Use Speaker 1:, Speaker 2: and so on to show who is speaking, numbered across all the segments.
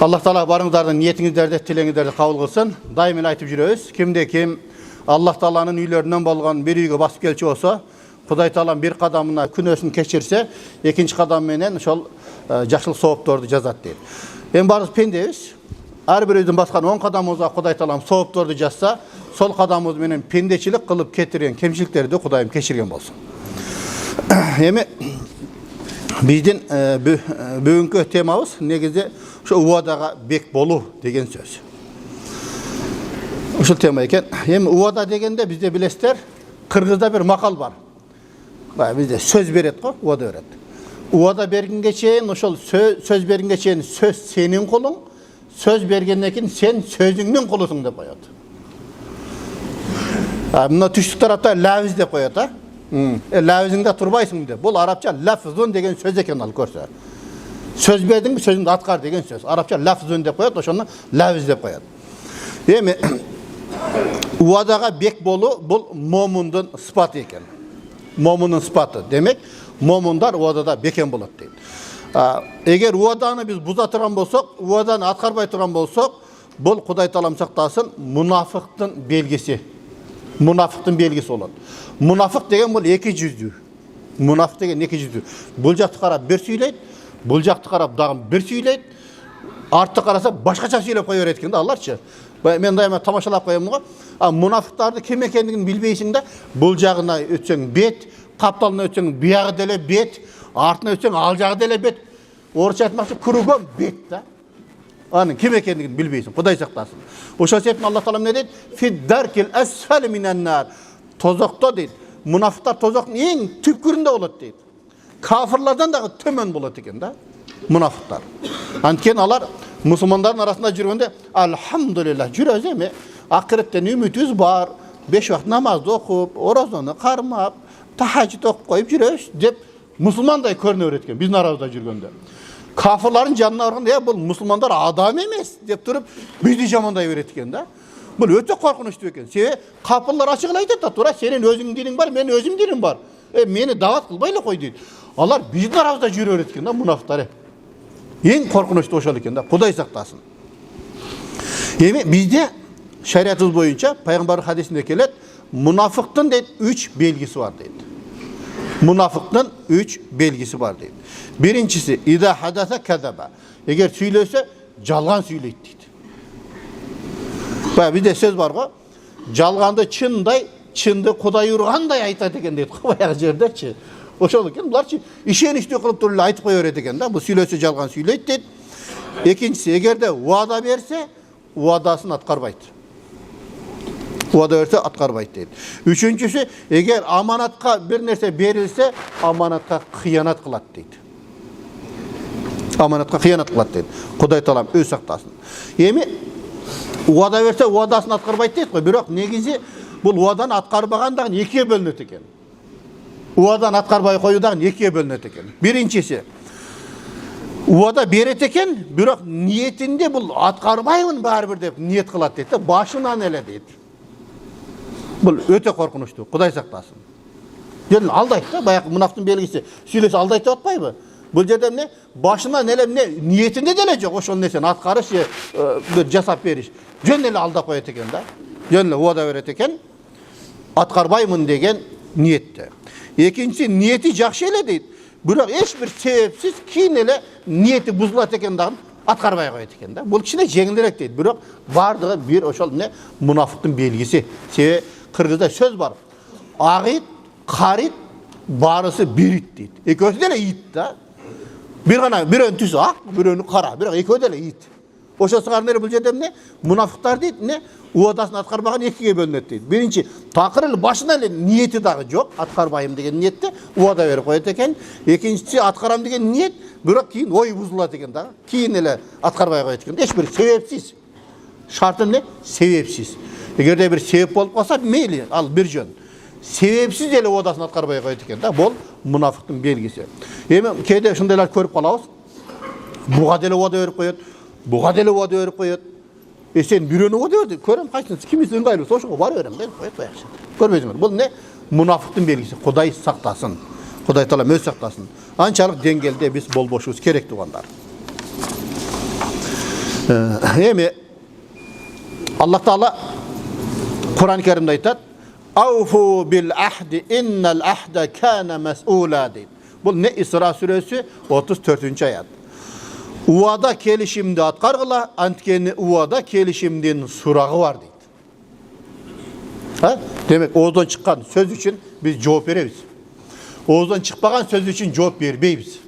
Speaker 1: Allah Taala barыңыздардын ниетиңиздерди, тилеңиздерди кабыл кылсын. Дайым айтып жүрөбүз. Кимде ким Аллах Тааланын үйлөрүнөн болгон бир үйгө басып келчү болсо, Кудай Таалам бир кадамына күнөөсүн кечирсе, экинчи кадам менен ошол жакшылык соопторду жазат дейт. Эми баарыбыз пендебиз. Ар бирибиздин баскан 10 кадамыбызга Кудай Таалам соопторду жазса, сол кадамыбыз менен пендечилик кылып кетирген кемчиликтерди Кудайым кечирген болсун. Эми биздин бүгүнкү темабыз негизи ошо убадага бек болуу деген сөз. Ушул тема экен. Эми убада дегенде бизде билесиздер, кыргызда бир макал бар. Бизде сөз берет го, убада берет. Убада бергенге чейин ошол сөз бергенге чейин сөз сенин колуң, söz bергенден кийин сен сөзүңнүн кулусуң деп коет. Мына түштүк тарапта лавиз деп коет, лавизиңде турбайсың деп. Бул арабча лафзун деген сөз экен, ал көрсө. Сөз бердиң, сөзүңдү аткар деген сөз. Арабча лафзун деп коет, ошону лавиз деп коет. Эми убадага бек болуу бул момундун сыпаты экен. Момундун сыпаты. Демек, момундар убадада бекем болот дейт. Эгер убаданы биз буза турган болсок, убаданы аткарбай турган болсок, бул Кудай Таалам сактасын, мунафыктын белгиси. Мунафыктын белгиси болот. Мунафык деген бул эки жүздүү. Мунафык деген эки жүздүү. Бул жакты карап бир сүйлөйт, бул жакты карап дагы бир сүйлөйт. Артты караса башкача сүйлөп кое берет экен да аларчы. Мен дайыма тамашалап коем го. Мунафыктарды ким экендигин билбейсиң да, бул жагына өтсөң бет, капталына өтсөң биягы деле бет, артына өтсөң ал жагы деле бет. Орысча айтмакчы кругом бет да. Анын ким экендигин билбейсиң. Кудай сактасын. Ошол себептен Аллах Таалам не дейт? Фиддаркил асфали минан-нар. Тозокто дейт. Мунафыктар тозоктун эң түпкүрүндө болот дейт. Кафырлардан дагы төмөн болот экен да. Мунафыктар. Анткени алар мусулмандардын арасында жүргөндө алхамдулилlah жүрөбүз эми. Акыреттен үмүтүбүз бар. 5 вакыт намазды окуп, оразаны кармап, тахажжуд окуп коюп жүрөбүз деп мусулмандай көрүнө берет экен биздин арабызда жүргөндө. Кафырлардын жанына барганда, бул мусулмандар адам эмес деп туруп бизди жамандай берет экен да. Бул өтө коркунучтуу экен. Себеби кафырлар ачык айтат да, туура сенин өзүңдүн диниң бар, менин өзүмдүн диним бар. Мени дават кылбай эле кой дейт. Алар биздин арабызда жүрө берет экен да, мунафыктар. Эң коркунучтуу ошол экен да. Кудай сактасын. Эми бизде шариятыбыз боюнча пайгамбар хадисинде келет, мунафыктын дейт 3 белгиси бар дейт. Münafıktan 3 belgisi var deydi. Birincisi, İza hadasa kadaba. Eğer söylese, жалган söyleydi deydi. Bizde söz var o. Жалганды çınday, çındı Kuday urganday aytadi eken deydi. Bayağı жердечи. Ошол экен, буларчы ишеничтүү кылып туруп айтып кое берет экен да. Бул сүйлөсө жалган сүйлөйт дейт. Экинчиси, эгерде убада берсе, убадасын аткарбайт. Убада берсе аткарбайт дейт. Үчүнчүсү, эгер аманатка бир нерсе берилсе, аманатка кыянат кылат дейт. Аманатка кыянат кылат дейт. Кудай Таалам өз сактасын. Эми убада берсе, убадасын аткарбайт дейт го, бирок негизи бул убаданы аткарбаган дагы экиге бөлүнөт экен. Убадан аткарбай коюу дагы экиге бөлүнөт экен. Биринчиси, убада берет экен, бирок ниетинде бул аткарбаймын баары бир деп ниет кылат дейт да, башынан эле дейт. Бул өтө коркунучтуу, Кудай сактасын. Жөн алдайт да, баягы мунафтын белгиси. Сүйлөсө алдайт деп атпайбы? Бул жерде эмне? Башынан эле эмне ниетинде деле жок, ошол нерсени аткарыш, бир жасап бериш. Жөн эле алдап коет экен да. Жөн эле убада берет экен, аткарбаймын деген ниетте. Экинчиси, ниети жакшы эле дейт. Бирок эч бир себепсиз кийин эле ниети бузулат экен дагы аткарбай коет экен да. Бул кичине жеңилирээк дейт. Бирок бардыгы бир ошол эмне мунафыктын белгиси. Себеби кыргызда сөз бар. Агыт, карит, барысы бирит дейт. Экөөсү деле ит да. Бир гана бирөөнүн түсү ак, бирөөнү кара, бирок экөө деле ит. Ошо сыгарнер бул жерде эмне? Мунафыктар дейт, эмне? Убадасын аткарбаган экиге бөлүнөт дейт. Биринчи, такыр эле башынан эле ниети дагы жок, аткарбайм деген ниетте убада берип коет экен. Экинчиси, аткарам деген ниет, бирок кийин ой бузулат экен дагы. Кийин эле аткарбай коет экен. Эч бир себепсиз. Шарты эмне? Себепсиз. Эгерде бир себеп болуп калса, мейли, ал бир жөн. Себепсиз эле убадасын аткарбай коет экен да. Бул мунафыктын белгиси. Эми кээде ушундайлар көрүп калабыз. Буга деле убада берип коет, буга деле убада берип коет. Сен бирөөнү убада берди, көрөм кайсысы кимиси ыңгайлуу, ошого бара берем деп коет баягы. Көрбөйсүңөр. Бул эмне? Мунафыктын белгиси. Кудай сактасын. Кудай Таалам өз сактасын. Анчалык деңгээлде биз болбошубуз керек тугандар. Эми Аллах Таала Kur'an-ı Kerim'de aytat: "Avfu bil ahdi innel ahda kana mes'ula" deydi. Bu ne İsra suresi 34. ayet. Uada kelişimde atkargıla, antkeni uada kelişimden surağı var deydi. Ha? Demek oğuzdan çıkan söz için biz cevap veremiz. Oğuzdan çıkmagan söz için cevap vermeyiz.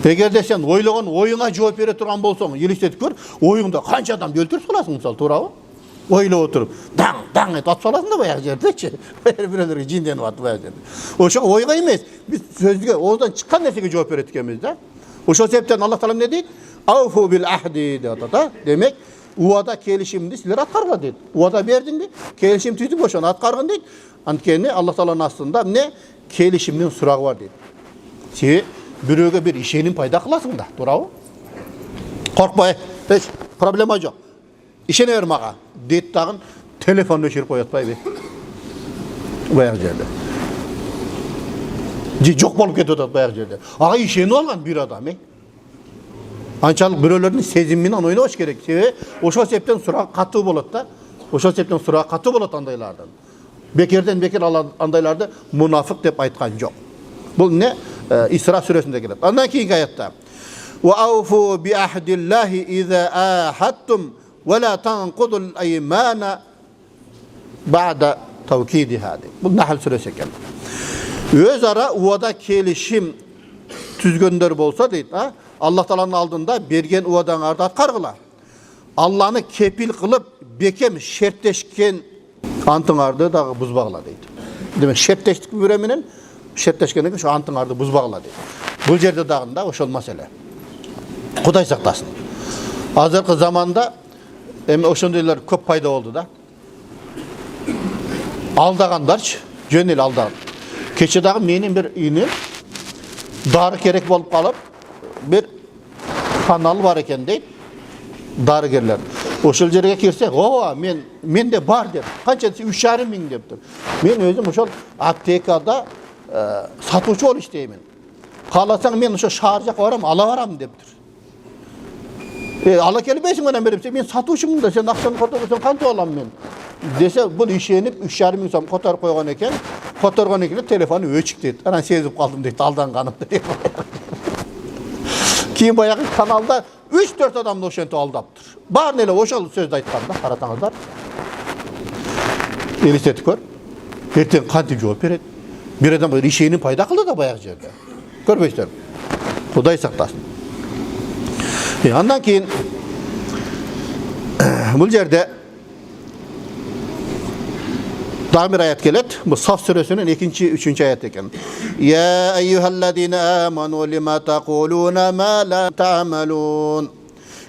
Speaker 1: Eğer de sen oylagan oyuna cevap vere turgan bolsoň, elestетип kör, oyunda kança adam öldürüp salasың misal, to'g'rimi? Oyla oturup, dang et atıp salasың da bayağı жерде-çi. Birelerge jindenip atıp bayağı jerde. Oşa oyga emes, biz sözge oğuzdan çıkan nersege cevap veret ekemiz da. Oşo sebepten Allah Taala ne deydi? Avfu bil ahdi dedi. Demek uada kelişimdi sizler atkarga dedi. Uada berdin de kelişim tüytüp oşonu atkargın dedi. Antkeni Allah Taala'nın aslında ne kelişimden surağı var dedi. Ki büröge bir işenin payda kılasın da, to'g'rimi? Korkma, hiç problema yok. İşene ver mağa. Deyip dağın telefonunu öşürüp koyatpay be. Bayağı jerde. Çok bolup ketip bayağı jerde. Ağa işeni algan bir adam. Ançalık bürölerin seziminden oynaş gerek. Oşo sebepten sura katı bolat da. Oşo sebepten sura katı bolat andaylardan. Bekerden beker andaylarda münafık dep aytkan yok. Bu ne? İsra suresinde gelir. Ondan keyingi ayette. Ve avfu bi ahdillahi iza ahadtum ve la tanqudul eymana ba'da tevkidiha. Bu Nahl suresi gelir. Özara uada kelişim tüzgönler bolsa deydi. Allah Taala'nın aldığında bergen uadan arda atkargıla. Allah'ını kepil kılıp bekem şertleşken antın ardı dağı buzbağla deydi. Demek şertleştik büreminin şertleşkenlik şu antın ardı buzbağla deydi. Bu jerde dağında oşol mesele. Kuday saklasın. Azırkı zamanda oşondaylar köp payda oldu da. Aldaganlar, jönel aldagan. Keçe dağı menin bir inim darı gerek bolup kalıp bir kanal var eken deydi. Darıgerler. Oşol jerge kirsek, men de bar dep. Kançası 3,5 ming depdir. Men özüm oşol aptekada satuvchi bolup işteymin. Kalasaң men oşo şaharja baram, ala baram depdir. Ala kelip esiňden beripse, men satuvchimyn da, sen akçany kotorsaň kança alam men. Dese, bu işenip 3,5 ming so'm kotorup koygan eken, kotorgan eken telefonu öçük deydi. Ana sezip kaldım deydi, aldanganymdy deydi. Keyin bayağı kanalda 3-4 adam da oşento aldaptır. Bar nele oşol sözde aytkanda, karataňızlar. Elestетип kör. Erten kanti jogap beret. Bir adam bir işenin payda kıldı da bayağı jerde. Görbeýsizler. Hudaý saklasın. Andan keyin bu jerde daha bir ayet gelet. Bu Saf suresinin 2. 3. ayet eken. Ya eyyuhellezine amanu lima taquluna ma la ta'malun.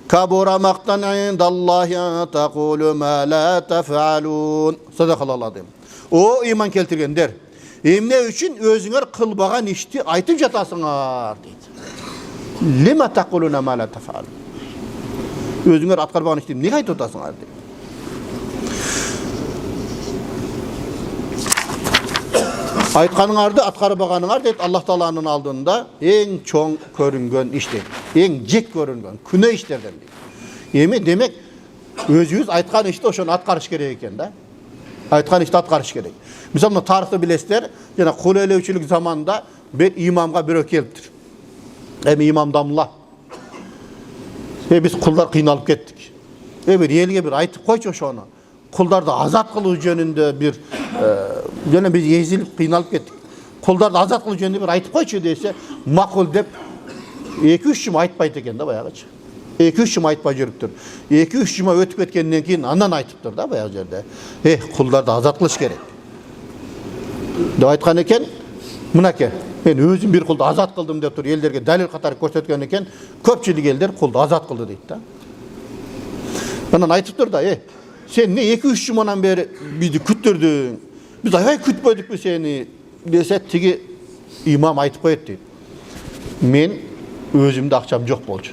Speaker 1: Kabura maqtan indallahi an taqulu ma la tef'alun. Sadakallahu azim. O iman keltirgenler. Emne üçün özüňer kılbagan işti aytıp jatasyňar deydi. Lima taquluna ma la tef'alun. Özüňer atkarbagan işti nega aytyp jatasyňar deydi. Aytkanыңарды atkarbaganыңар deydi Allah Taala'nın aldığında en çoň körüngen işti. En jek görüngen küne işlerden deydi. Emi demek özüňiz aytkan işti oşonu atkarış gerek eken da. Aytkan işti atkarış gerek. Misal mına tarihte bilesizler, jana kul eylewçilik zamanında bir imamga biri kelipdir. Emi imam damla. Biz kullar kıynalıp kettik. Bir elge bir aytıp koyçu oşonu. Kullarda azat kılуу jönünde bir jana biz ezilip kıynalıp kettik. Kullarda azat kılуу jönünde bir aytıp koyçu dese makul dep 2-3 juma aytpayt eken da bayagıç. 2-3 juma aytpay jürüpdür. 2-3 juma ötüp ketkenden keyin andan aytıptır da bayağı jerde. Kullarda azat kılış gerek. Dep aytkan eken, mınake. Men özüm bir kulda azat kıldım dep tur, ellerge dalil katary körsetken eken, köpçülik elder kulda azat kıldı deydi da. Andan aytıptır da, sen ne 2-3 jumadan beri bizi küttürdüň? Biz aýay kütmedik mi seni? Dese tigi imam aytıp koýat deydi. Men özümde akçam jok bolçu.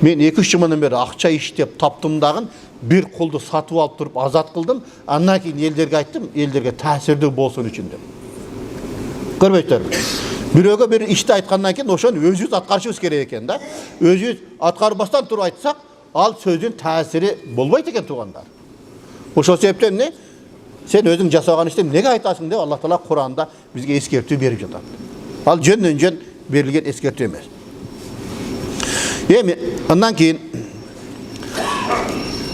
Speaker 1: Men 2-3 jumadan beri akça iştep taptım dagın bir kuldu satıp alıp turup azat kıldım. Andan keyin elderge ayttım, elderge täsirli bolsun üçin dep. Görbeýsizler. Büröge bir işti aytkandan keyin oşonu özüz atkarışыбыз керек экен да. Özüz atkarбастан туруп айтсак, al сөздүн таасири болбойт экен туугандар. Ошол себептен не? Sen özüň жасаган ишти неге айтасың деп Аллах Таала Кур'анда бизге эскертүү берип жатат. Ал жөн-жөн берилген эскертүү эмес. Эми андан кийин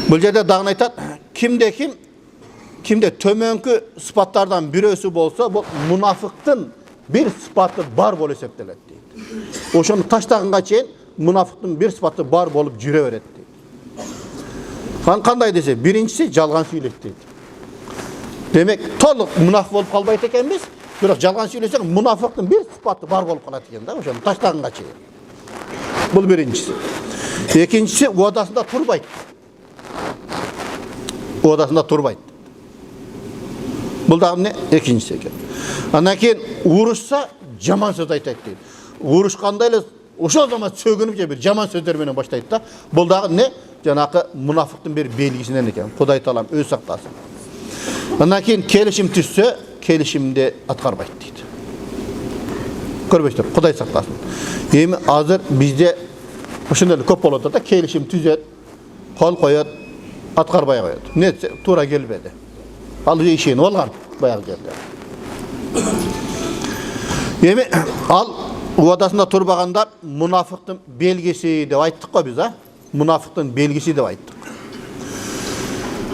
Speaker 1: бул жерде дагы айтат, kimde tömönkü sıfatlardan birisi bolsa, bu münafıktın bir sıfatı bar bol eseptelet deydi. Oşonu taştağınga çeyin münafıktın bir sıfatı bar bolup jüre beret deydi. Kanday dese, birincisi jalgan süйлeyt deydi. Demek toluk münafık bolup kalbayt ekenmiz, biroq jalgan süйлesek münafıktın bir sıfatı bar bolup kalat eken da, oşonu taştağınga çeyin. Bul birincisi. İkincisi, o odasında turbayt. O odasında turbayt. Бұл дағы не? Екіншісі екен. Анан кейін урушса жаман сөз айтады дейді. Урушқанда эле ошол zaman сөгүнүп же бир жаман сөздөр менен баштайт да. Бұл дағы не? Жанакы мунафыктын бир белгисинен экен. Кудай таалам өз сактасын. Анан кейін келишим түшсө, келишимди аткарбайт дейді. Көрбөйсүздөр, Кудай сактасын. Эми азыр бизде ошондой эле көп болот да, келишим түзөт, кол коёт, аткарбай коёт. Не туура келбеди. Al işin olgan bayağı yerler. Emi al odasında turbaganda münafıktın belgesi de ayttık ko biz ha. Münafıktın belgesi de ayttık.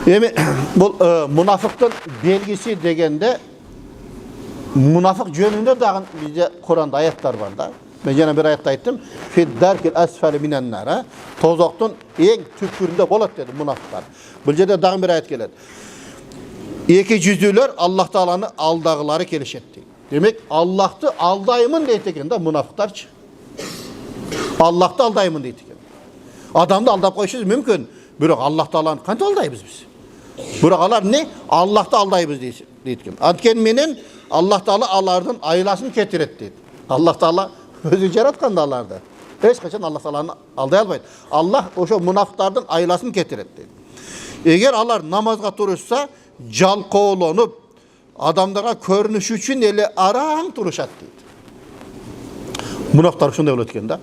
Speaker 1: Emi bu münafıktın belgesi degende münafık jönünde dagın bizde Kur'an'da ayetler var da. Ben yana bir ayette aytdım. Fiddarkil asfali minen nar. Tozoktun en tüküründe bolat dedi münafıklar. Bu yerde dagın bir ayet geledi. İki yüzlüler Allah Taala'nı aldağıları kelişetti. Demek Allah'tı aldayımın deyteken de münafıklar. Allah'tı aldayımın deyteken. Adamda aldap koyuşuz mümkün. Bırak Allah Taala'nı kanıt aldayız biz. Bırak alar ne? Allah'tı aldayız deyteken. Adken menen Allah Taala alardan aylasını ketiret deydi. Allah Taala özü yaratkan da alardı. Hiç kaçan Allah Taala'nı alday almaydı. Allah o münafıklardan aylasını ketiret deydi. Eğer alar namazga turuşsa jalkoolonуп адамдарга көрүнүш үчүн эле араң турушат дейт. Мунafıklar ушундай болот экен да.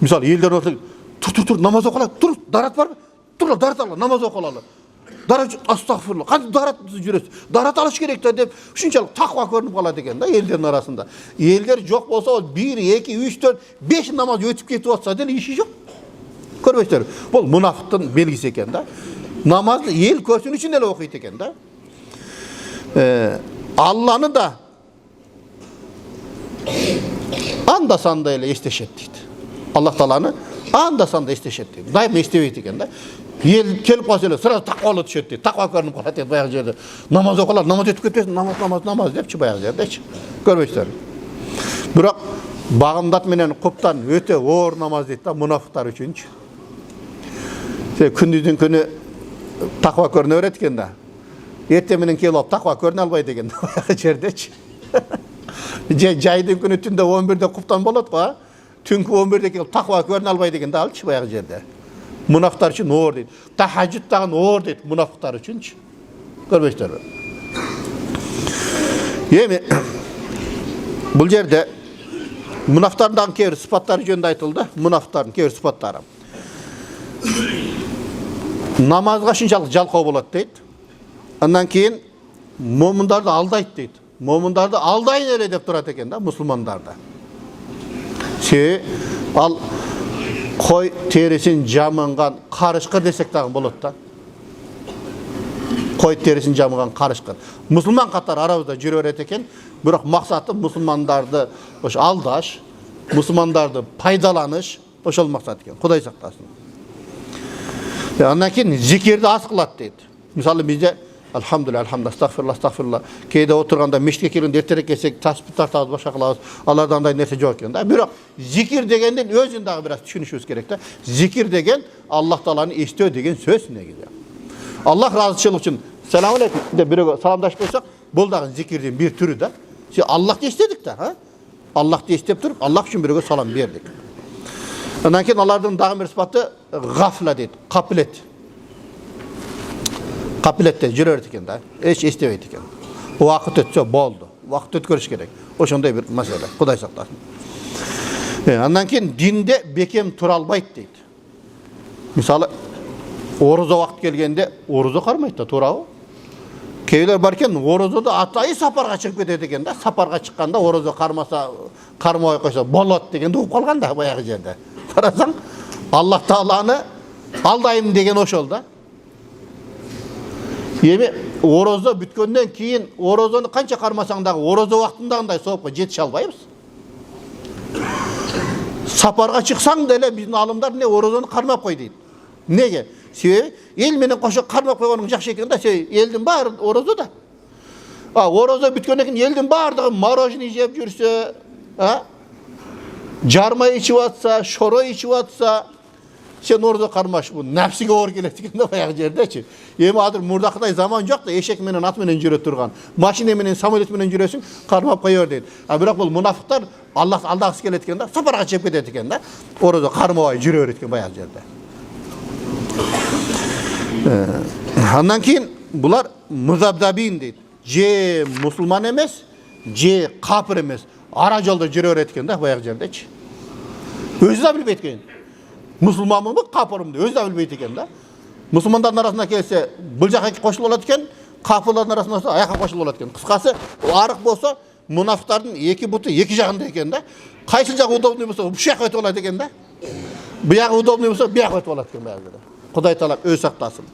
Speaker 1: Мисалы элдер отуруп тур намаз окулат, тур дарат барбы? Тур дарат ал, намаз окулалы. Дарат астагфирулла. Кантип дарат жүрөсүз? Дарат алыш керек да деп ушунчалык таква көрүнүп калат экен да элдердин арасында. Элдер жок болсо 1 2 3 4 5 намаз өтүп кетип атса деле иши жок. Көрбөйсүздөр. Бул мунafıктын белгиси экен да. Namazı el körsün için de okuyut eken da. Allah'ını da anda sanda ile isteşet deydi. Allah Taala'nı anda sanda isteşet deydi. Daim istebeyt eken da. El kelip kalsa sıra takvalı düşet deydi. Takva körünüp kalat deydi bayağı yerde. Namaz okular, namaz ötüp ketmesin, namaz deyip bayağı yerde. Görmüşler. Biroq bağımdat menen kuptan öte oor namaz deydi da münafıklar üçün. Kündüzün günü takva көрүнө берет экен да. Эртең менен келип алып таква көрүнө албайт экен баягы жердечи. Жайдын күнү түндө 11-де куптан болот го, түнкү 11-де келип таква көрүнө албайт экен да алчы баягы жерде. Мунafıklar үчүн оор дейт. Тахажжуд дагы оор дейт мунafıklar үчүнчү. Көрбөйсүздөр. Эми бул жерде мунafıklarдан кээ бир сыпаттары жөнүндө айтылды. Мунafıkların кээ бир сыпаттары. Namazga şunçalık jalkoo bolot deyt. Andan keyin mo'mindardy aldayt deyt. Mo'mindardy aldayın ele dep turat eken da musulmandarda. Al koy terisin jamıngan karışkır desek dagы bolot da. Koy terisin jamıngan karışkır. Musulman katar arabızda жүрө берет экен, бирок максаты musulmandardy oş aldaş, musulmandardy пайдаланыш, ошол максат экен. Кудай сактасын. Andan keyin zikirdi az kılat deydi. Misali bizde elhamdülillah, estağfirullah. Keyde oturganda meşke kelin erterek kelsek tasbih tartabız, başka kılabız. Allah'dan da nerse jok eкен da. Biroq zikir degenden özün dagы biraz düşünüşüz gerek da. Zikir degen Allah Taala'nı estөө degen söz negili. Allah razıçılık için selam aleyküm de birege salamdaşıp koysak, bul dagы zikirden bir türü da. Allah'ты estedik da, ha? Allah'ты estep turup Allah üçün birege salam berdik. Ondan keyin alardan dagы bir sıfatı gafla deydi, kapilet. Kapilette jüre berет экен da, hiç estebeyt eken. Vakit ötse boldu. вакыт өткөрүш керек. Ошондой bir маселе. Кудай сактасын. Андан кийин динде бекем тура албайт дейт. Мисалы, орозо вакыт келгенде орозо кармайт да, туурабы? Кейлер бар екен, орозода атайы сапарға шығып кетеді екен да. Сапарға шыққанда орозо қармаса, қармай қойса болот дегенде уып қалған да баяғы жерде. Қарасаң, Аллах Тааланы алдайым деген ошол да. Эми орозо бүткөндөн кийин орозону канча кармасаң дагы орозо вакытындагындай соопко жетише албайбыз. Сапарға чыксаң деле биздин алымдар не орозону кармап кой дейт. Неге? Себеби эл менен кошо кармап койгонуң жакшы экен да, себеби элдин баары орозо да. Орозо бүткөндөн кийин элдин баардыгы мороженое жеп жүрсө, жарма ичип атса, шоро ичип атса, сен орозо кармаш, бул нәпсиге оор келет экен да баягы жердечи. Эми азыр мурдакыдай заман жок да, эшек менен ат менен жүрө турган. Машина менен, самолет менен жүрөсүң, кармап кое бер дейт. Бирок бул мунафыктар Аллах алдагысы келет экен да, сапарга чыгып кетет экен да. Орозо кармабай жүрө берет экен баягы жерде. Андан кийин булар музабзабин дейт. Же мусулман эмес, же капыр эмес. Ара жолдо жүрө берет экен да баягы жердечи. Өзү да билбейт экен. Мусулманмынбы, капырмынбы өзү да билбейт экен да. Мусулмандардын арасына келсе, бул жака кошулуп алат экен, капырлардын арасына келсе, аяка кошулуп алат экен. Кыскасы, арык болсо, мунафыктардын эки буту эки жагында экен да. Кайсы жагы удобный болсо, бу жака өтүп алат экен да. Бу жагы удобный болсо, бу жака өтүп алат экен баягы жерде. Кудай таалап өзү сактасын.